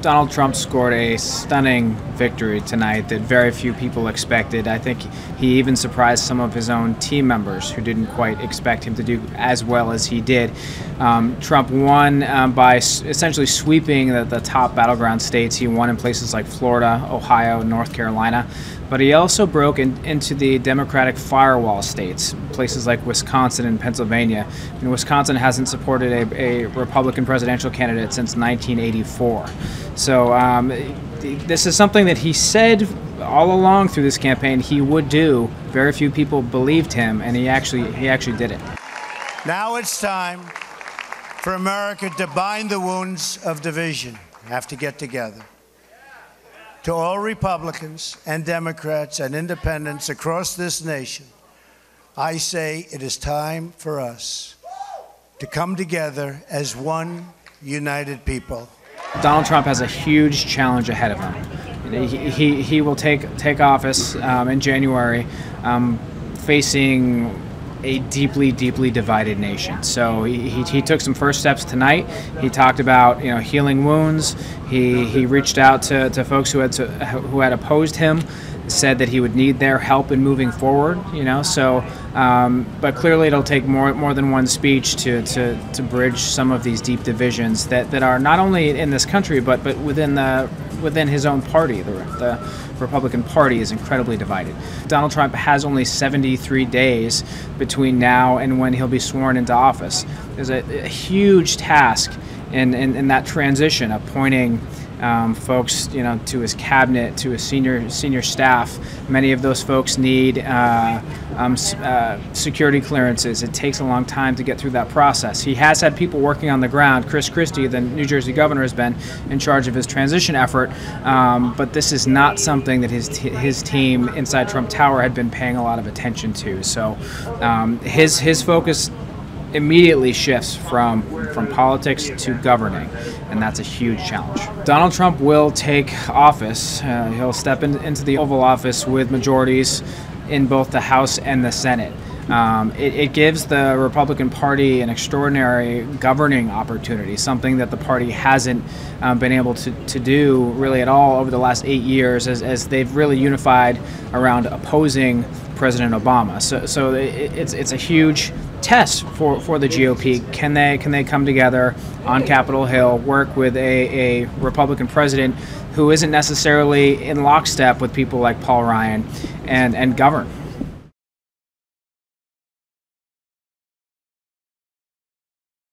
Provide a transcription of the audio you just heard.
Donald Trump scored a stunning victory tonight that very few people expected. I think he even surprised some of his own team members who didn't quite expect him to do as well as he did. Trump won by essentially sweeping the top battleground states. He won in places like Florida, Ohio, North Carolina. But he also broke into the Democratic firewall states, places like Wisconsin and Pennsylvania. And Wisconsin hasn't supported a Republican presidential candidate since 1984. So this is something that he said all along through this campaign he would do. Very few people believed him, and he actually did it. Now it's time for America to bind the wounds of division. We have to get together. To all Republicans and Democrats and independents across this nation, I say it is time for us to come together as one united people. Donald Trump has a huge challenge ahead of him. He will take office in January, facing a deeply divided nation. So he took some first steps tonight. He talked about healing wounds. He reached out to folks who had opposed him, said that he would need their help in moving forward. But clearly it'll take more than one speech to bridge some of these deep divisions that are not only in this country but within his own party. The Republican Party is incredibly divided. Donald Trump has only 73 days between now and when he'll be sworn into office. There's a huge task in that transition, appointing folks, to his cabinet, to his senior staff. Many of those folks need security clearances. It takes a long time to get through that process. He has had people working on the ground. Chris Christie, the New Jersey governor, has been in charge of his transition effort, but this is not something that his team inside Trump Tower had been paying a lot of attention to. So his focus immediately shifts from politics to governing, and that's a huge challenge. Donald Trump will take office. He'll step into the Oval Office with majorities in both the House and the Senate. It gives the Republican Party an extraordinary governing opportunity, something that the party hasn't been able to do really at all over the last 8 years, as they've really unified around opposing President Obama. So it's a huge test for the GOP. Can they come together on Capitol Hill, work with a Republican president who isn't necessarily in lockstep with people like Paul Ryan, and govern?